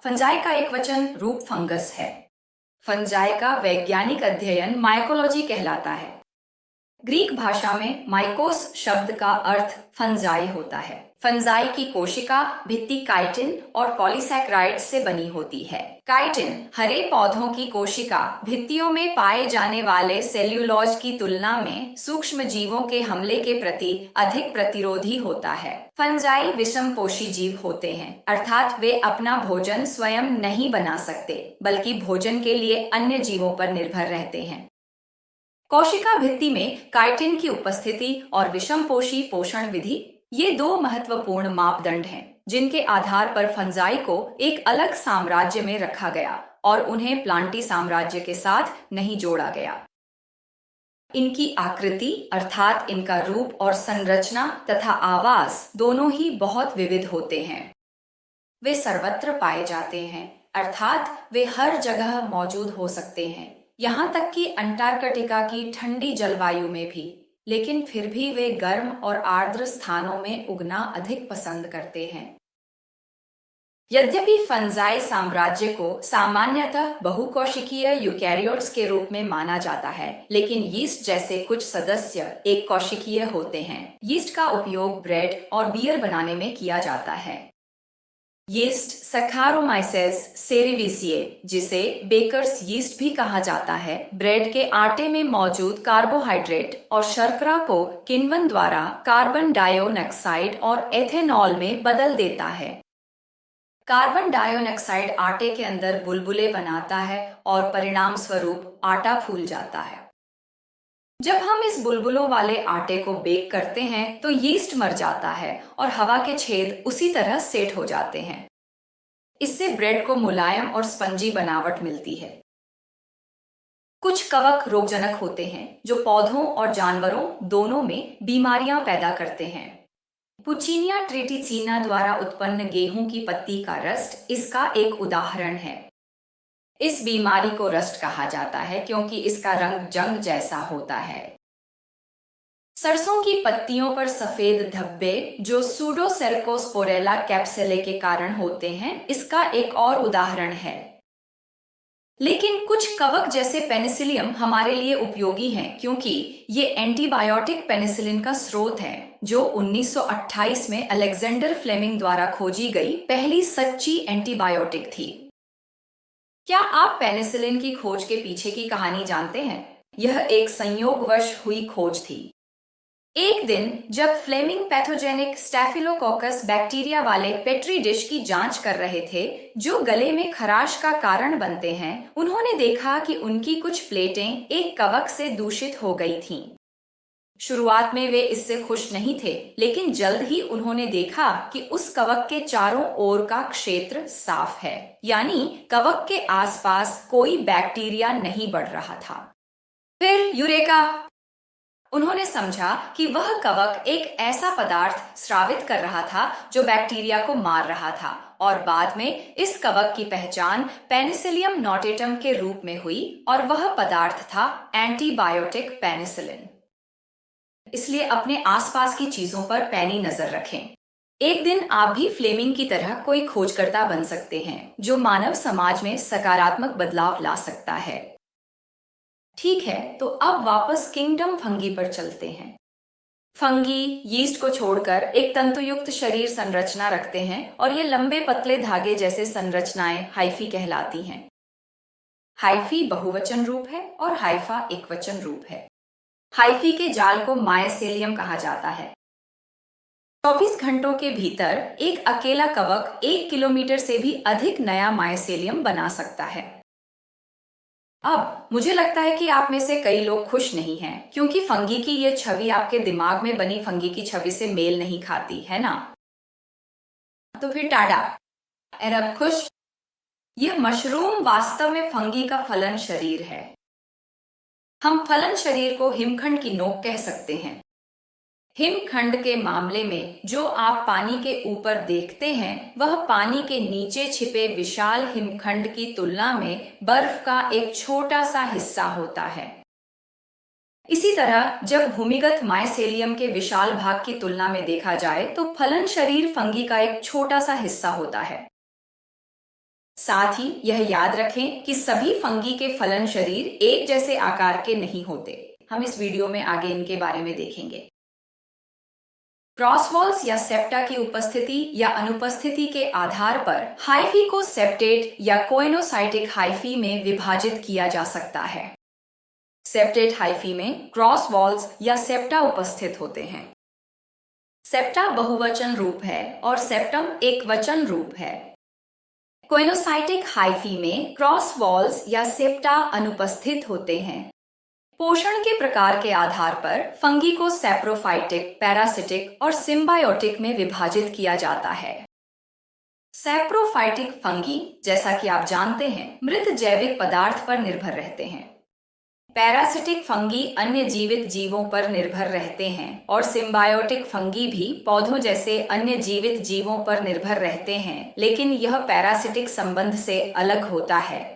Fungi का एक वचन रूप फंगस है। फंजाई का वैज्ञानिक अध्ययन माइकोलॉजी कहलाता है। ग्रीक भाषा में माइकोस शब्द का अर्थ फंजाई होता है। फंजाई की कोशिका भित्ति काइटिन और पॉलीसैकेराइड से बनी होती है। काइटिन हरे पौधों की कोशिका भित्तियों में पाए जाने वाले सेल्यूलोज की तुलना में सूक्ष्म जीवों के हमले के प्रति अधिक प्रतिरोधी होता है। फंजाई विषमपोषी जीव होते हैं, अर्थात वे अपना भोजन स्वयं नहीं बना सकते, बल्कि भोजन के लिए अन्य जीवों पर निर्भर रहते हैं। कोशिका भित्ति में काइटिन की उपस्थिति और विषमपोषी पोषण विधि ये दो महत्वपूर्ण मापदंड हैं, जिनके आधार पर फंजाई को एक अलग साम्राज्य में रखा गया और उन्हें प्लांटी साम्राज्य के साथ नहीं जोड़ा गया। इनकी आकृति अर्थात इनका रूप और संरचना तथा आवास दोनों ही बहुत विविध होते हैं। वे सर्वत्र पाए जाते हैं, अर्थात वे हर जगह मौजूद हो सकते हैं, यहाँ तक कि अंटार्कटिका की ठंडी जलवायु में भी। लेकिन फिर भी वे गर्म और आर्द्र स्थानों में उगना अधिक पसंद करते हैं। यद्यपि फंजाई साम्राज्य को सामान्यतः बहुकोशिकीय यूकैरियोट्स के रूप में माना जाता है, लेकिन यीस्ट जैसे कुछ सदस्य एक कोशिकीय होते हैं। यीस्ट का उपयोग ब्रेड और बियर बनाने में किया जाता है। यीस्ट सैक्कारोमाइसेस सेरेविसिए, जिसे बेकर्स यीस्ट भी कहा जाता है, ब्रेड के आटे में मौजूद कार्बोहाइड्रेट और शर्करा को किण्वन द्वारा कार्बन डाइऑक्साइड और एथेनॉल में बदल देता है। कार्बन डाइऑक्साइड आटे के अंदर बुलबुले बनाता है और परिणाम स्वरूप आटा फूल जाता है। जब हम इस बुलबुलों वाले आटे को बेक करते हैं तो यीस्ट मर जाता है और हवा के छेद उसी तरह सेट हो जाते हैं। इससे ब्रेड को मुलायम और स्पंजी बनावट मिलती है। कुछ कवक रोगजनक होते हैं जो पौधों और जानवरों दोनों में बीमारियां पैदा करते हैं। पुचिनिया ट्रिटिसिना द्वारा उत्पन्न गेहूं की पत्ती का रस्ट इसका एक उदाहरण है। इस बीमारी को रस्ट कहा जाता है क्योंकि इसका रंग जंग जैसा होता है। सरसों की पत्तियों पर सफेद धब्बे जो सूडोसेरकोस्पोरेला कैप्सुले के कारण होते हैं, इसका एक और उदाहरण है। लेकिन कुछ कवक जैसे पेनिसिलियम हमारे लिए उपयोगी हैं क्योंकि ये एंटीबायोटिक पेनिसिलिन का स्रोत है, जो 1928 में अलेक्जेंडर फ्लेमिंग द्वारा खोजी गई पहली सच्ची एंटीबायोटिक थी। क्या आप पेनिसिलिन की खोज के पीछे की कहानी जानते हैं? यह एक संयोगवश हुई खोज थी। एक दिन जब फ्लेमिंग पैथोजेनिक स्टैफिलोकोकस बैक्टीरिया वाले पेट्री डिश की जांच कर रहे थे, जो गले में खराश का कारण बनते हैं, उन्होंने देखा कि उनकी कुछ प्लेटें एक कवक से दूषित हो गई थीं। शुरुआत में वे इससे खुश नहीं थे, लेकिन जल्द ही उन्होंने देखा कि उस कवक के चारों ओर का क्षेत्र साफ है, यानी कवक के आसपास कोई बैक्टीरिया नहीं बढ़ रहा था। फिर यूरेका! उन्होंने समझा कि वह कवक एक ऐसा पदार्थ स्रावित कर रहा था जो बैक्टीरिया को मार रहा था, और बाद में इस कवक की पहचान पेनिसिलियम नोटेटम के रूप में हुई और वह पदार्थ था एंटीबायोटिक पेनिसिलिन। इसलिए अपने आसपास की चीजों पर पैनी नजर रखें। एक दिन आप भी फ्लेमिंग की तरह कोई खोजकर्ता बन सकते हैं, जो मानव समाज में सकारात्मक बदलाव ला सकता है। ठीक है, तो अब वापस किंगडम फंगी पर चलते हैं। फंगी यीस्ट को छोड़कर एक तंतुयुक्त शरीर संरचना रखते हैं और ये लंबे पतले धागे जैसे संरचनाएं हाइफी कहलाती हैं। हाइफी बहुवचन रूप है और हाइफा एकवचन रूप है। हाइफी के जाल को मायसेलियम कहा जाता है। 24 घंटों के भीतर एक अकेला कवक 1 किलोमीटर से भी अधिक नया मायसेलियम बना सकता है। अब मुझे लगता है कि आप में से कई लोग खुश नहीं हैं, क्योंकि फंगी की यह छवि आपके दिमाग में बनी फंगी की छवि से मेल नहीं खाती, है ना? तो फिर टाडा! अब खुश? यह मशरूम वास्तव में फंगी का फलन शरीर है। हम फलन शरीर को हिमखंड की नोक कह सकते हैं। हिमखंड के मामले में जो आप पानी के ऊपर देखते हैं, वह पानी के नीचे छिपे विशाल हिमखंड की तुलना में बर्फ का एक छोटा सा हिस्सा होता है। इसी तरह जब भूमिगत मायसेलियम के विशाल भाग की तुलना में देखा जाए तो फलन शरीर फंगी का एक छोटा सा हिस्सा होता है। साथ ही यह याद रखें कि सभी फंगी के फलन शरीर एक जैसे आकार के नहीं होते। हम इस वीडियो में आगे इनके बारे में देखेंगे। क्रॉस वॉल्स या सेप्टा की उपस्थिति या अनुपस्थिति के आधार पर हाइफी को सेप्टेट या कोइनोसाइटिक हाइफी में विभाजित किया जा सकता है। सेप्टेट हाइफी में क्रॉस वॉल्स या सेप्टा उपस्थित होते हैं। सेप्टा बहुवचन रूप है और सेप्टम एक वचन रूप है। कोइनोसाइटिक हाइफी में क्रॉस वॉल्स या सेप्टा अनुपस्थित होते हैं। पोषण के प्रकार के आधार पर फंगी को सैप्रोफाइटिक, पैरासिटिक और सिम्बायोटिक में विभाजित किया जाता है। सैप्रोफाइटिक फंगी, जैसा कि आप जानते हैं, मृत जैविक पदार्थ पर निर्भर रहते हैं। पैरासिटिक फंगी अन्य जीवित जीवों पर निर्भर रहते हैं और सिम्बायोटिक फंगी भी पौधों जैसे अन्य जीवित जीवों पर निर्भर रहते हैं, लेकिन यह पैरासिटिक संबंध से अलग होता है।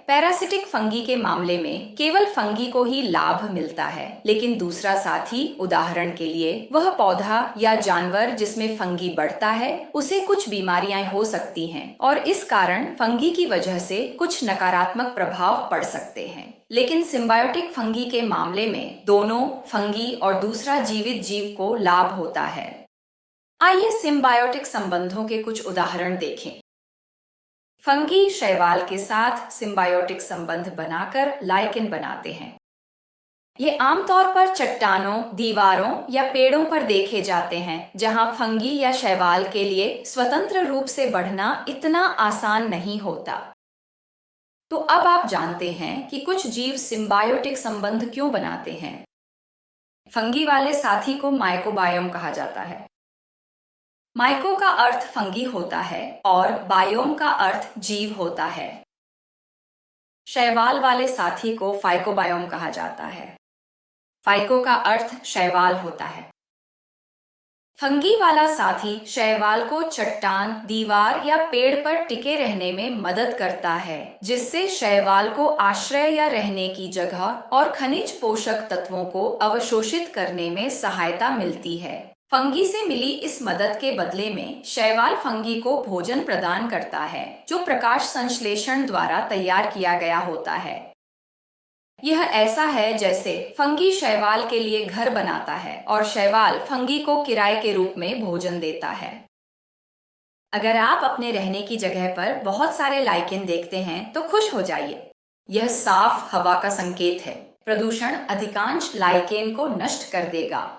पैरासिटिक फंगी के मामले में केवल फंगी को ही लाभ मिलता है, लेकिन दूसरा साथी, उदाहरण के लिए वह पौधा या जानवर जिसमें फंगी बढ़ता है, उसे कुछ बीमारियां हो सकती हैं और इस कारण फंगी की वजह से कुछ नकारात्मक प्रभाव पड़ सकते हैं। लेकिन सिम्बायोटिक फंगी के मामले में दोनों फंगी और दूसरा जीवित जीव को लाभ होता है। आइए सिम्बायोटिक संबंधों के कुछ उदाहरण देखें। फंगी शैवाल के साथ सिम्बायोटिक संबंध बनाकर लाइकेन बनाते हैं। ये आमतौर पर चट्टानों, दीवारों या पेड़ों पर देखे जाते हैं, जहां फंगी या शैवाल के लिए स्वतंत्र रूप से बढ़ना इतना आसान नहीं होता। तो अब आप जानते हैं कि कुछ जीव सिम्बायोटिक संबंध क्यों बनाते हैं। फंगी वाले साथी को माइकोबायोम कहा जाता है। माइको का अर्थ फंगी होता है और बायोम का अर्थ जीव होता है। शैवाल वाले साथी को फाइकोबायोम कहा जाता है। फाइको का अर्थ शैवाल होता है। फंगी वाला साथी शैवाल को चट्टान, दीवार या पेड़ पर टिके रहने में मदद करता है, जिससे शैवाल को आश्रय या रहने की जगह और खनिज पोषक तत्वों को अवशोषित करने में सहायता मिलती है। फंगी से मिली इस मदद के बदले में शैवाल फंगी को भोजन प्रदान करता है, जो प्रकाश संश्लेषण द्वारा तैयार किया गया होता है। यह ऐसा है जैसे फंगी शैवाल के लिए घर बनाता है और शैवाल फंगी को किराए के रूप में भोजन देता है। अगर आप अपने रहने की जगह पर बहुत सारे लाइकेन देखते हैं तो खुश हो जाइए। यह साफ हवा का संकेत है। प्रदूषण अधिकांश लाइकेन को नष्ट कर देगा।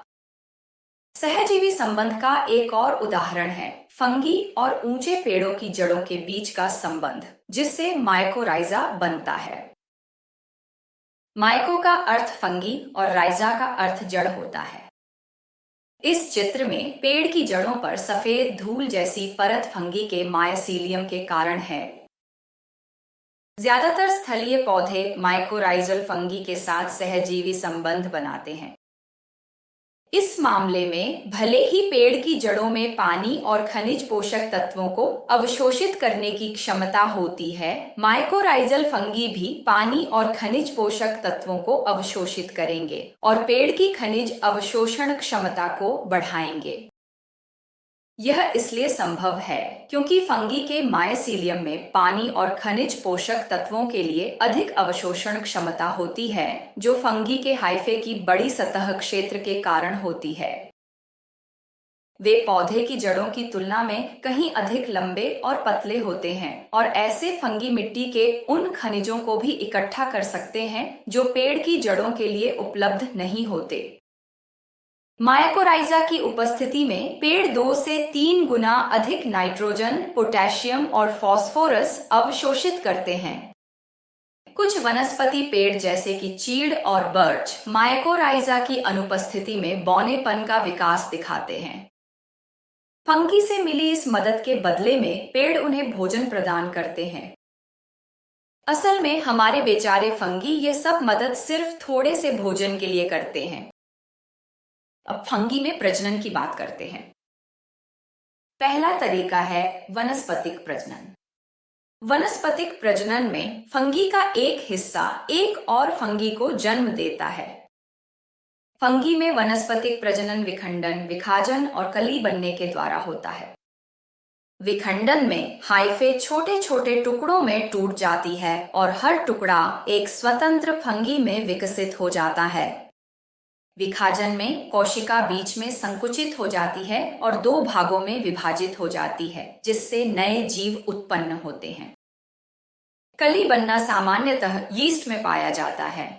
सहजीवी संबंध का एक और उदाहरण है फंगी और ऊंचे पेड़ों की जड़ों के बीच का संबंध, जिससे माइकोराइजा बनता है। माइको का अर्थ फंगी और राइजा का अर्थ जड़ होता है। इस चित्र में पेड़ की जड़ों पर सफेद धूल जैसी परत फंगी के मायसीलियम के कारण है। ज्यादातर स्थलीय पौधे माइकोराइजल फंगी के साथ सहजीवी संबंध बनाते हैं। इस मामले में भले ही पेड़ की जड़ों में पानी और खनिज पोषक तत्वों को अवशोषित करने की क्षमता होती है, माइकोराइजल फंगी भी पानी और खनिज पोषक तत्वों को अवशोषित करेंगे और पेड़ की खनिज अवशोषण क्षमता को बढ़ाएंगे। यह इसलिए संभव है क्योंकि फंगी के मायसीलियम में पानी और खनिज पोषक तत्वों के लिए अधिक अवशोषण क्षमता होती है, जो फंगी के हाइफे की बड़ी सतह क्षेत्र के कारण होती है। वे पौधे की जड़ों की तुलना में कहीं अधिक लंबे और पतले होते हैं और ऐसे फंगी मिट्टी के उन खनिजों को भी इकट्ठा कर सकते हैं जो पेड़ की जड़ों के लिए उपलब्ध नहीं होते। माइकोराइजा की उपस्थिति में पेड़ 2 से 3 गुना अधिक नाइट्रोजन, पोटेशियम और फास्फोरस अवशोषित करते हैं। कुछ वनस्पति पेड़ जैसे कि चीड़ और बर्च माइकोराइजा की अनुपस्थिति में बौनेपन का विकास दिखाते हैं। फंगी से मिली इस मदद के बदले में पेड़ उन्हें भोजन प्रदान करते हैं। असल में हमारे बेचारे फंगी ये सब मदद सिर्फ थोड़े से भोजन के लिए करते हैं। अब फंगी में प्रजनन की बात करते हैं। पहला तरीका है वनस्पतिक प्रजनन। वनस्पतिक प्रजनन में फंगी का एक हिस्सा एक और फंगी को जन्म देता है। फंगी में वनस्पतिक प्रजनन विखंडन, विभाजन और कली बनने के द्वारा होता है। विखंडन में हाइफे छोटे छोटे टुकड़ों में टूट जाती है और हर टुकड़ा एक स्वतंत्र फंगी में विकसित हो जाता है। विभाजन में कोशिका बीच में संकुचित हो जाती है और दो भागों में विभाजित हो जाती है, जिससे नए जीव उत्पन्न होते हैं। कली बनना सामान्यतः यीस्ट में पाया जाता है।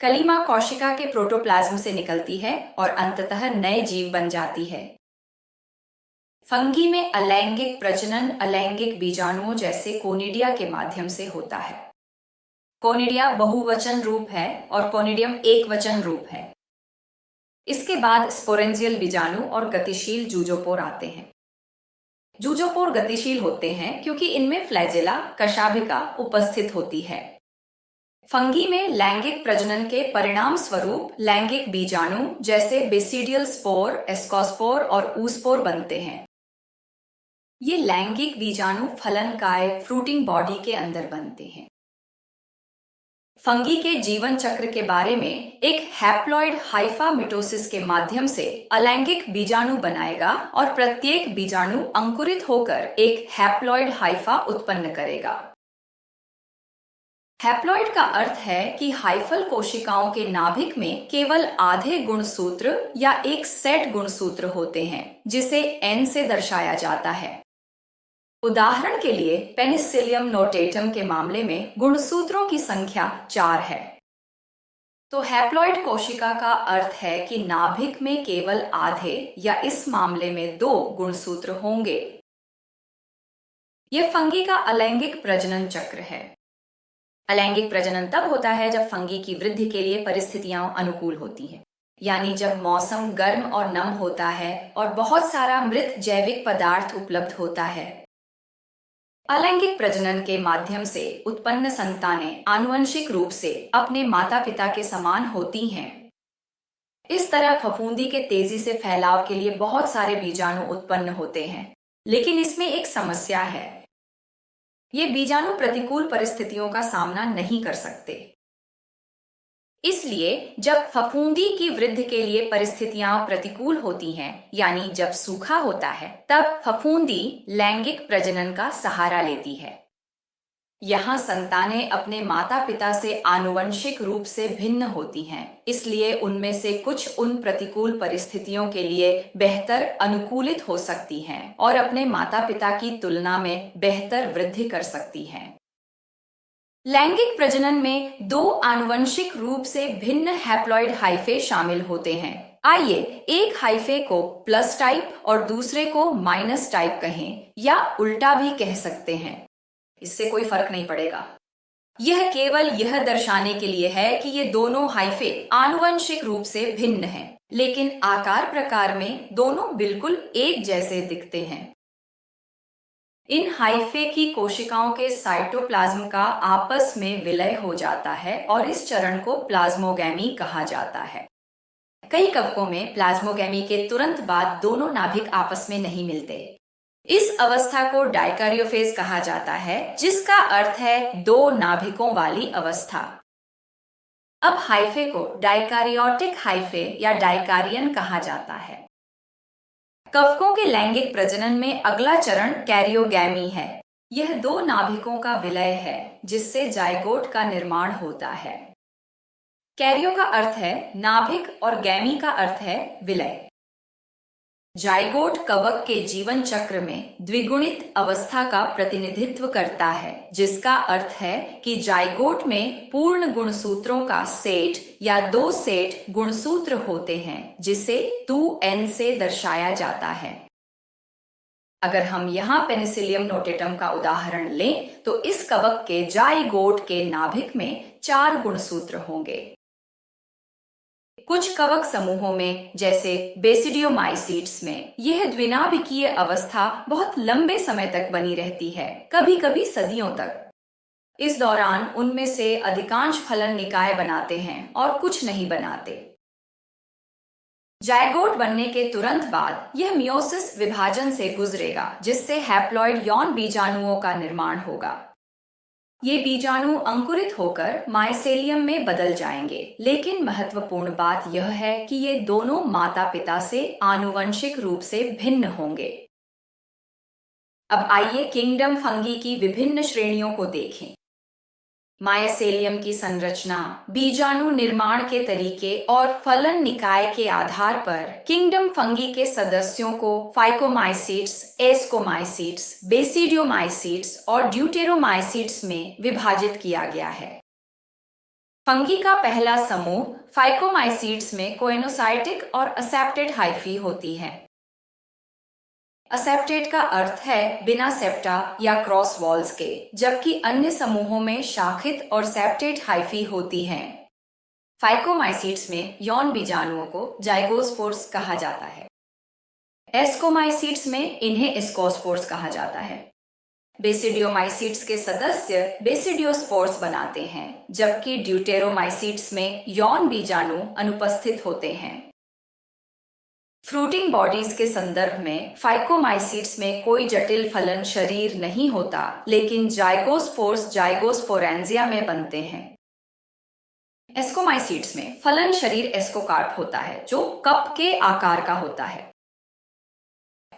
कलीमा कोशिका के प्रोटोप्लाज्म से निकलती है और अंततः नए जीव बन जाती है। फंगी में अलैंगिक प्रजनन अलैंगिक बीजाणुओं जैसे कोनिडिया के माध्यम से होता है। कोनिडिया बहुवचन रूप है और कोनिडियम एकवचन रूप है। इसके बाद स्पोरेंजियल बीजाणु और गतिशील जूजोपोर आते हैं। जूजोपोर गतिशील होते हैं क्योंकि इनमें फ्लैजेला कशाभिका उपस्थित होती है। फंगी में लैंगिक प्रजनन के परिणाम स्वरूप लैंगिक बीजाणु जैसे बेसिडियल स्पोर, एस्कोस्पोर और ऊस्पोर बनते हैं। ये लैंगिक बीजाणु फलनकाय फ्रूटिंग बॉडी के अंदर बनते हैं। फंगी के जीवन चक्र के बारे में एक हैप्लॉइड हाइफा मिटोसिस के माध्यम से अलैंगिक बीजाणु बनाएगा और प्रत्येक बीजाणु अंकुरित होकर एक हैप्लॉइड हाइफा उत्पन्न करेगा। हैप्लॉइड का अर्थ है कि हाइफल कोशिकाओं के नाभिक में केवल आधे गुणसूत्र या एक सेट गुणसूत्र होते हैं, जिसे N से दर्शाया जाता है। उदाहरण के लिए पेनिसिलियम नोटेटम के मामले में गुणसूत्रों की संख्या 4 है। तो हैप्लॉइड कोशिका का अर्थ है कि नाभिक में केवल आधे या इस मामले में 2 गुणसूत्र होंगे। यह फंगी का अलैंगिक प्रजनन चक्र है। अलैंगिक प्रजनन तब होता है जब फंगी की वृद्धि के लिए परिस्थितियां अनुकूल होती हैं, यानी जब मौसम गर्म और नम होता है और बहुत सारा मृत जैविक पदार्थ उपलब्ध होता है। अलैंगिक प्रजनन के माध्यम से उत्पन्न संतानें आनुवंशिक रूप से अपने माता पिता के समान होती हैं। इस तरह फफूंदी के तेजी से फैलाव के लिए बहुत सारे बीजाणु उत्पन्न होते हैं, लेकिन इसमें एक समस्या है। ये बीजाणु प्रतिकूल परिस्थितियों का सामना नहीं कर सकते। इसलिए जब फफूंदी की वृद्धि के लिए परिस्थितियां प्रतिकूल होती हैं, यानी जब सूखा होता है, तब फफूंदी लैंगिक प्रजनन का सहारा लेती है। यहाँ संतानें अपने माता पिता से आनुवंशिक रूप से भिन्न होती हैं, इसलिए उनमें से कुछ उन प्रतिकूल परिस्थितियों के लिए बेहतर अनुकूलित हो सकती हैं और अपने माता पिता की तुलना में बेहतर वृद्धि कर सकती हैं। लैंगिक प्रजनन में 2 आनुवंशिक रूप से भिन्न हैप्लॉइड हाइफे शामिल होते हैं। आइए एक हाइफे को प्लस टाइप और दूसरे को माइनस टाइप कहें, या उल्टा भी कह सकते हैं। इससे कोई फर्क नहीं पड़ेगा। यह केवल यह दर्शाने के लिए है कि ये दोनों हाइफे आनुवंशिक रूप से भिन्न हैं, लेकिन आकार प्रकार में दोनों बिल्कुल एक जैसे दिखते हैं। इन हाइफे की कोशिकाओं के साइटोप्लाज्म का आपस में विलय हो जाता है और इस चरण को प्लाज्मोगैमी कहा जाता है। कई कवकों में प्लाज्मोगैमी के तुरंत बाद दोनों नाभिक आपस में नहीं मिलते। इस अवस्था को डाइकारियोफेज कहा जाता है, जिसका अर्थ है 2 नाभिकों वाली अवस्था। अब हाइफे को डाइकारियोटिक हाइफे या डाइकारियन कहा जाता है। कवकों के लैंगिक प्रजनन में अगला चरण कैरियोगैमी है। यह 2 नाभिकों का विलय है, जिससे जाइगोट का निर्माण होता है। कैरियो का अर्थ है नाभिक और गैमी का अर्थ है विलय। जाइगोट कवक के जीवन चक्र में द्विगुणित अवस्था का प्रतिनिधित्व करता है, जिसका अर्थ है कि जाइगोट में पूर्ण गुणसूत्रों का सेट या 2 सेट गुणसूत्र होते हैं, जिसे 2n से दर्शाया जाता है। अगर हम यहाँ पेनिसिलियम नोटेटम का उदाहरण लें, तो इस कवक के जाइगोट के नाभिक में 4 गुणसूत्र होंगे। कुछ कवक समूहों में, जैसे बेसिडियोमाइसीट्स में, यह द्विनाभिकीय अवस्था बहुत लंबे समय तक बनी रहती है, कभी कभी सदियों तक। इस दौरान उनमें से अधिकांश फलन निकाय बनाते हैं और कुछ नहीं बनाते। जाइगोट बनने के तुरंत बाद यह मियोसिस विभाजन से गुजरेगा, जिससे हैप्लॉइड यौन बीजाणुओं का निर्माण होगा। ये बीजाणु अंकुरित होकर माइसेलियम में बदल जाएंगे, लेकिन महत्वपूर्ण बात यह है कि ये दोनों माता पिता से आनुवंशिक रूप से भिन्न होंगे। अब आइए किंगडम फंगी की विभिन्न श्रेणियों को देखें। माइसेलियम की संरचना, बीजाणु निर्माण के तरीके और फलन निकाय के आधार पर किंगडम फंगी के सदस्यों को फाइकोमाइसीट्स, एस्कोमाइसीट्स, बेसिडियोमाइसीट्स और ड्यूटेरोमाइसीट्स में विभाजित किया गया है। फंगी का पहला समूह फाइकोमाइसीट्स में कोइनोसाइटिक और असेप्टेड हाइफी होती है। असेप्टेड का अर्थ है बिना सेप्टा या क्रॉस वॉल्स के, जबकि अन्य समूहों में शाखित और सेप्टेड हाइफी होती हैं। फाइकोमाइसीट्स में यौन बीजाणुओं को जाइगोस्पोर्स कहा जाता है। एस्कोमाइसीट्स में इन्हें एस्कोस्पोर्स कहा जाता है। बेसिडियोमाइसीट्स के सदस्य बेसिडियोस्पोर्स बनाते हैं, जबकि ड्यूटेरोमाइसीट्स में यौन बीजाणु अनुपस्थित होते हैं। फ्रूटिंग बॉडीज के संदर्भ में फाइकोमाइसीट्स में कोई जटिल फलन शरीर नहीं होता, लेकिन जाइगोस्पोर्स जाइगोस्पोरेंजिया में बनते हैं। एस्कोमाइसीट्स में फलन शरीर एस्कोकार्प होता है, जो कप के आकार का होता है।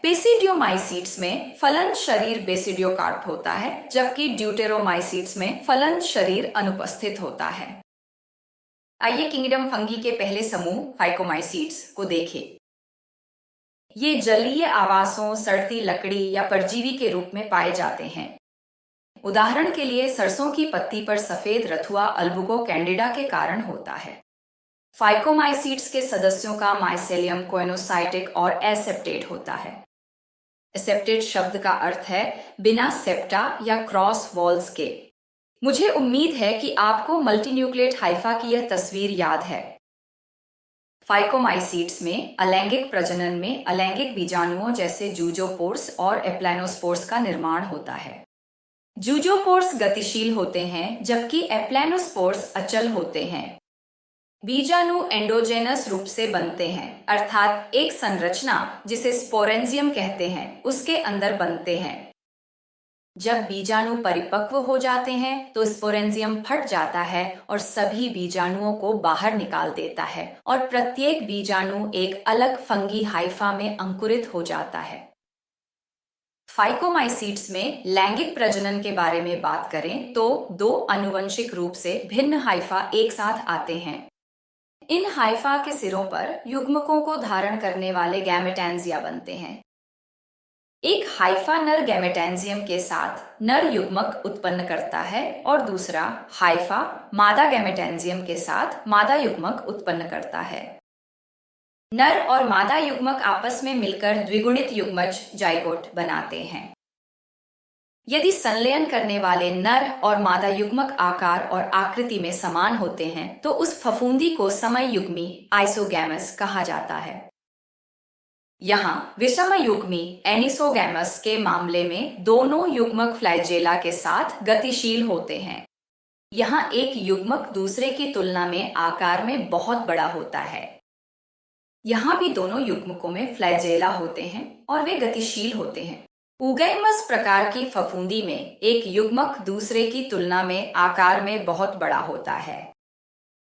बेसिडियोमाइसीट्स में फलन शरीर बेसिडियोकार्प होता है, जबकि ड्यूटेरोमाइसीट्स में फलन शरीर अनुपस्थित होता है। आइए किंगडम फंगी के पहले समूह फाइकोमाइसीट्स को देखें। ये जलीय आवासों, सड़ती लकड़ी या परजीवी के रूप में पाए जाते हैं। उदाहरण के लिए सरसों की पत्ती पर सफेद रथुआ अल्बुगो कैंडिडा के कारण होता है। फाइकोमाइसीट्स के सदस्यों का माइसेलियम कोइनोसाइटिक और एसेप्टेड होता है। एसेप्टेड शब्द का अर्थ है बिना सेप्टा या क्रॉस वॉल्स के। मुझे उम्मीद है कि आपको मल्टीन्यूक्लिएट हाइफा की यह तस्वीर याद है। फाइकोमाइसीट्स में अलैंगिक प्रजनन में अलैंगिक बीजाणुओं जैसे जूजोपोर्स और एप्लानोस्पोर्स का निर्माण होता है। जूजोपोर्स गतिशील होते हैं, जबकि एप्लानोस्पोर्स अचल होते हैं। बीजाणु एंडोजेनस रूप से बनते हैं, अर्थात एक संरचना जिसे स्पोरेंजियम कहते हैं उसके अंदर बनते हैं। जब बीजाणु परिपक्व हो जाते हैं तो स्पोरेंजियम फट जाता है और सभी बीजाणुओं को बाहर निकाल देता है और प्रत्येक बीजाणु एक अलग फंगी हाइफा में अंकुरित हो जाता है। फाइकोमाइसीट्स में लैंगिक प्रजनन के बारे में बात करें तो दो आनुवंशिक रूप से भिन्न हाइफा एक साथ आते हैं। इन हाइफा के सिरों पर युग्मकों को धारण करने वाले गैमेटेंजिया बनते हैं। एक हाइफा नर गैमेटेंजियम के साथ नर युग्मक उत्पन्न करता है और दूसरा हाइफा मादा गैमेटेंजियम के साथ मादा युग्मक उत्पन्न करता है। नर और मादा युग्मक आपस में मिलकर द्विगुणित युग्मज जाइगोट बनाते हैं। यदि संलयन करने वाले नर और मादा युग्मक आकार और आकृति में समान होते हैं तो उस फफूंदी को समयुग्मी आइसोगैमस कहा जाता है। यहाँ विषमयुग्मी एनिसोगैमस के मामले में दोनों युग्मक फ्लैजेला के साथ गतिशील होते हैं। यहाँ एक युग्मक दूसरे की तुलना में आकार में बहुत बड़ा होता है। यहाँ भी दोनों युग्मकों में फ्लैजेला होते हैं और वे गतिशील होते हैं। ऊगैमस प्रकार की फफूंदी में एक युग्मक दूसरे की तुलना में आकार में बहुत बड़ा होता है।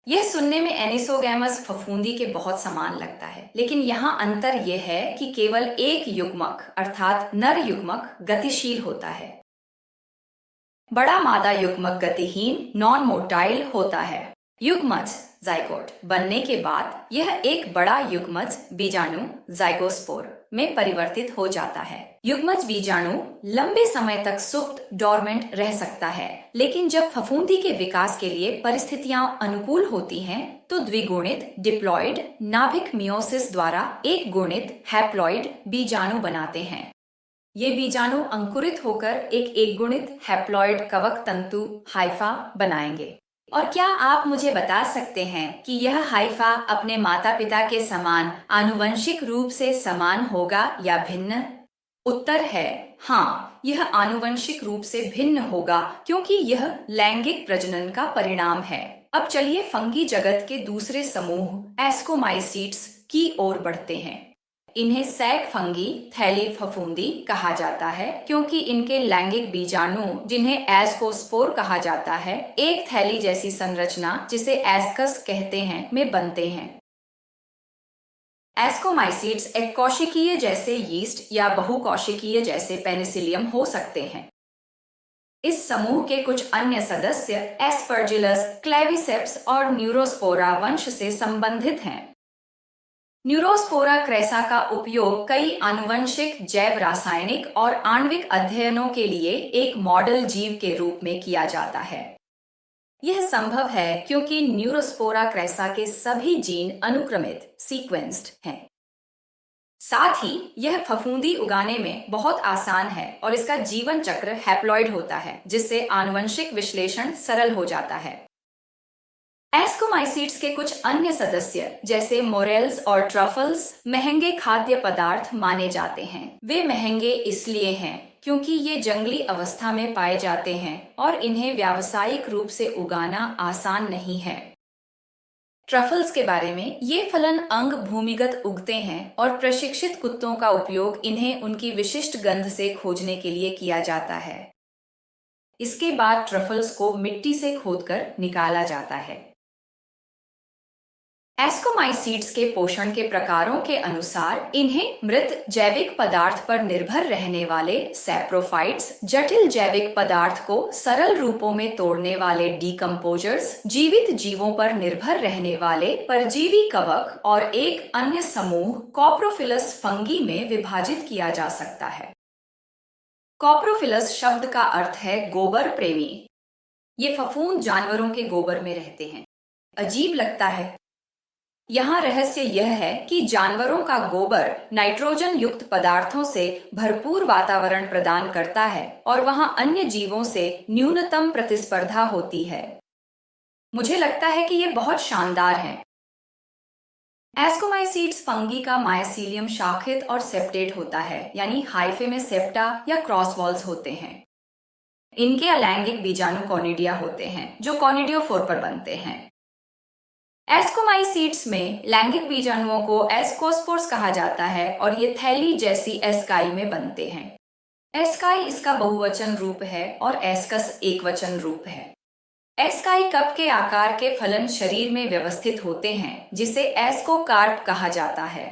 यह सुनने में एनिसोगैमस फफूंदी के बहुत समान लगता है, लेकिन यहाँ अंतर यह है कि केवल एक युग्मक अर्थात नर युग्मक गतिशील होता है। बड़ा मादा युग्मक गतिहीन नॉन मोटाइल होता है। युग्मज जाइगोट बनने के बाद यह एक बड़ा युग्मज बीजाणु जाइगोस्पोर में परिवर्तित हो जाता है। युग्मज बीजाणु लंबे समय तक सुप्त डोरमेंट रह सकता है, लेकिन जब फफूंदी के विकास के लिए परिस्थितियां अनुकूल होती हैं तो द्विगुणित डिप्लॉइड नाभिक मियोसिस द्वारा एक गुणित हैप्लॉइड बीजाणु बनाते हैं। ये बीजाणु अंकुरित होकर एक गुणित हैप्लॉइड कवक तंतु हाइफा बनाएंगे। और क्या आप मुझे बता सकते हैं कि यह हाइफा अपने माता पिता के समान आनुवंशिक रूप से समान होगा या भिन्न? उत्तर है हाँ, यह आनुवंशिक रूप से भिन्न होगा क्योंकि यह लैंगिक प्रजनन का परिणाम है। अब चलिए फंगी जगत के दूसरे समूह एस्कोमाइसीट्स की ओर बढ़ते हैं। इन्हें सैक फंगी थैली फफूंदी कहा जाता है क्योंकि इनके लैंगिक बीजाणु जिन्हें एस्कोस्पोर कहा जाता है एक थैली जैसी संरचना जिसे एस्कस कहते हैं में बनते हैं। एस्कोमाइसीड्स एक कोशिकीय जैसे यीस्ट या बहुकोशिकीय जैसे पेनिसिलियम हो सकते हैं। इस समूह के कुछ अन्य सदस्य एस्परजिलस, क्लेविसेप्स और न्यूरोस्पोरा वंश से संबंधित हैं। न्यूरोस्पोरा क्रेसा का उपयोग कई आनुवंशिक, जैव रासायनिक और आणविक अध्ययनों के लिए एक मॉडल जीव के रूप में किया जाता है। यह संभव है क्योंकि न्यूरोस्पोरा क्रेसा के सभी जीन अनुक्रमित सीक्वेंस्ड हैं। साथ ही यह फफूंदी उगाने में बहुत आसान है और इसका जीवन चक्र हैप्लॉइड होता है, जिससे आनुवंशिक विश्लेषण सरल हो जाता है। एस्कोमाइसीड्स के कुछ अन्य सदस्य जैसे मोरेल्स और ट्रफल्स महंगे खाद्य पदार्थ माने जाते हैं। वे महंगे इसलिए हैं क्योंकि ये जंगली अवस्था में पाए जाते हैं और इन्हें व्यावसायिक रूप से उगाना आसान नहीं है। ट्रफल्स के बारे में, ये फलन अंग भूमिगत उगते हैं और प्रशिक्षित कुत्तों का उपयोग इन्हें उनकी विशिष्ट गंध से खोजने के लिए किया जाता है। इसके बाद ट्रफल्स को मिट्टी से खोदकर निकाला जाता है। एस्कोमाइसीड्स के पोषण के प्रकारों के अनुसार इन्हें मृत जैविक पदार्थ पर निर्भर रहने वाले सैप्रोफाइट्स, जटिल जैविक पदार्थ को सरल रूपों में तोड़ने वाले डीकम्पोजर्स, जीवित जीवों पर निर्भर रहने वाले परजीवी कवक और एक अन्य समूह कॉप्रोफिलस फंगी में विभाजित किया जा सकता है। कॉप्रोफिलस शब्द का अर्थ है गोबर प्रेमी। ये फफूंद जानवरों के गोबर में रहते हैं। अजीब लगता है। यहाँ रहस्य यह है कि जानवरों का गोबर नाइट्रोजन युक्त पदार्थों से भरपूर वातावरण प्रदान करता है और वहाँ अन्य जीवों से न्यूनतम प्रतिस्पर्धा होती है। मुझे लगता है कि ये बहुत शानदार है। एस्कोमाइसीड्स फंगी का मायसीलियम शाखित और सेप्टेट होता है, यानी हाइफे में सेप्टा या क्रॉसवॉल्स होते हैं। इनके अलैंगिक बीजाणु कॉनिडिया होते हैं, जो कॉनिडियोफोर पर बनते हैं। एस्कोमाइसीड्स में लैंगिक बीजाणुओं को एस्कोस्पोर्स कहा जाता है और ये थैली जैसी एस्काई में बनते हैं। एस्काई इसका बहुवचन रूप है और एस्कस एकवचन रूप है। एस्काई कप के आकार के फलन शरीर में व्यवस्थित होते हैं, जिसे एस्कोकार्प कहा जाता है।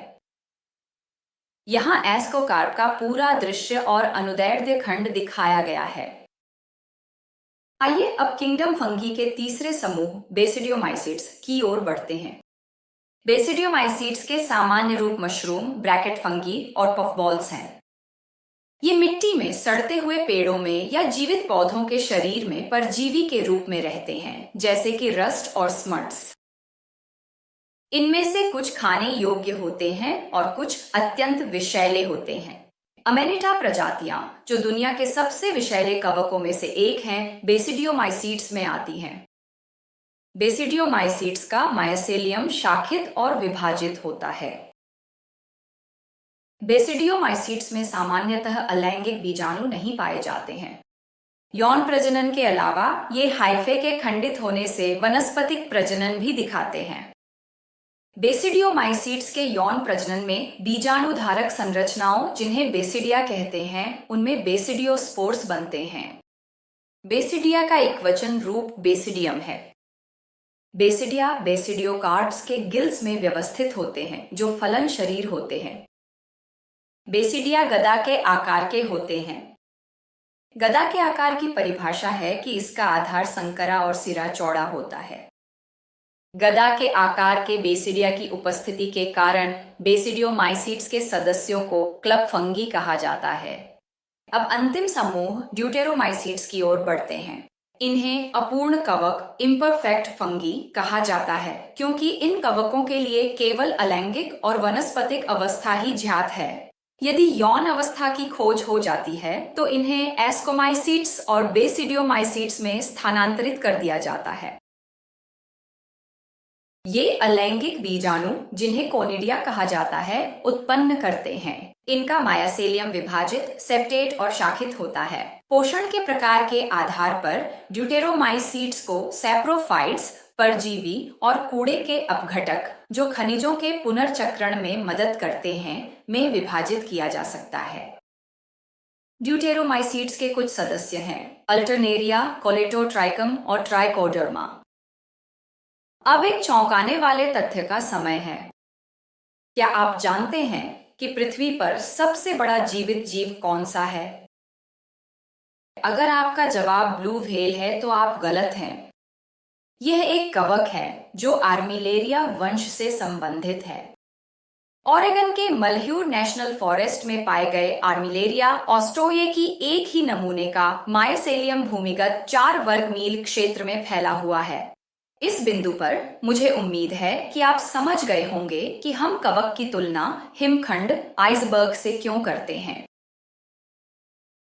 यहाँ एस्कोकार्प का पूरा दृश्य और अनुदैर्ध्य खंड दिखाया गया है। आइए अब किंगडम फंगी के तीसरे समूह बेसिडियोमाइसीड्स की ओर बढ़ते हैं। बेसिडियोमाइसीड्स के सामान्य रूप मशरूम, ब्रैकेट फंगी और पफबॉल्स हैं। ये मिट्टी में, सड़ते हुए पेड़ों में या जीवित पौधों के शरीर में परजीवी के रूप में रहते हैं, जैसे कि रस्ट और स्मट्स। इनमें से कुछ खाने योग्य होते हैं और कुछ अत्यंत विषैले होते हैं। अमेनिटा प्रजातियां, जो दुनिया के सबसे विषैले कवकों में से एक हैं, बेसिडियोमाइसीड्स में आती हैं। बेसिडियोमाइसीड्स का मायसेलियम शाखित और विभाजित होता है। बेसिडियोमाइसीड्स में सामान्यतः अलैंगिक बीजाणु नहीं पाए जाते हैं। यौन प्रजनन के अलावा ये हाइफे के खंडित होने से वनस्पतिक प्रजनन भी दिखाते हैं। बेसिडियोमाइसीड्स के यौन प्रजनन में बीजाणुधारक संरचनाओं, जिन्हें बेसिडिया कहते हैं, उनमें बेसिडियोस्पोर्स बनते हैं। बेसिडिया का एकवचन रूप बेसिडियम है। बेसिडिया बेसिडियोकार्प्स के गिल्स में व्यवस्थित होते हैं, जो फलन शरीर होते हैं। बेसिडिया गदा के आकार के होते हैं। गदा के आकार की परिभाषा है कि इसका आधार संकरा और सिरा चौड़ा होता है। गदा के आकार के बेसिडिया की उपस्थिति के कारण बेसिडियोमाइसीड्स के सदस्यों को क्लब फंगी कहा जाता है। अब अंतिम समूह ड्यूटेरोमाइसीड्स की ओर बढ़ते हैं। इन्हें अपूर्ण कवक, इम्परफेक्ट फंगी कहा जाता है, क्योंकि इन कवकों के लिए केवल अलैंगिक और वनस्पतिक अवस्था ही ज्ञात है। यदि यौन अवस्था की खोज हो जाती है तो इन्हें एस्कोमाइसीड्स और बेसिडियोमाइसीड्स में स्थानांतरित कर दिया जाता है। ये अलैंगिक बीजाणु, जिन्हें कोनिडिया कहा जाता है, उत्पन्न करते हैं। इनका मायासेलियम विभाजित, सेप्टेट और शाखित होता है। पोषण के प्रकार के आधार पर ड्यूटेरोमाइसीड्स को सैप्रोफाइट्स, परजीवी और कूड़े के अपघटक, जो खनिजों के पुनर्चक्रण में मदद करते हैं, में विभाजित किया जा सकता है। ड्यूटेरोमाइसीड्स के कुछ सदस्य हैं: अल्टरनेरिया, कोलेटोट्राइकम और ट्राइकोडर्मा। अब एक चौंकाने वाले तथ्य का समय है। क्या आप जानते हैं कि पृथ्वी पर सबसे बड़ा जीवित जीव कौन सा है? अगर आपका जवाब ब्लू व्हेल है तो आप गलत हैं। यह एक कवक है जो आर्मिलेरिया वंश से संबंधित है। ओरेगन के मल्ह्यूर नेशनल फॉरेस्ट में पाए गए आर्मिलेरिया ऑस्ट्रोये की एक ही नमूने का माइसेलियम भूमिगत 4 वर्ग मील क्षेत्र में फैला हुआ है। इस बिंदु पर मुझे उम्मीद है कि आप समझ गए होंगे कि हम कवक की तुलना हिमखंड आइसबर्ग से क्यों करते हैं।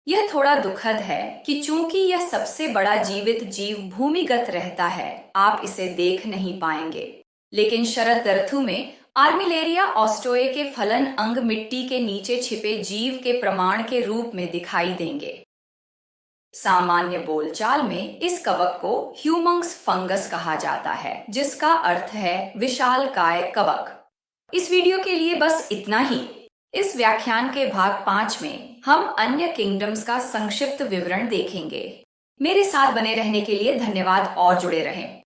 यह थोड़ा दुखद है कि चूंकि यह सबसे बड़ा जीवित जीव भूमिगत रहता है, आप इसे देख नहीं पाएंगे। लेकिन शरद ऋतु में आर्मिलेरिया ऑस्ट्रोये के फलन अंग मिट्टी के नीचे छिपे जीव के प्रमाण के रूप में दिखाई देंगे। सामान्य बोलचाल में इस कवक को ह्यूमंगस फंगस कहा जाता है, जिसका अर्थ है विशालकाय कवक। इस वीडियो के लिए बस इतना ही। इस व्याख्यान के भाग 5 में हम अन्य किंगडम्स का संक्षिप्त विवरण देखेंगे। मेरे साथ बने रहने के लिए धन्यवाद और जुड़े रहें।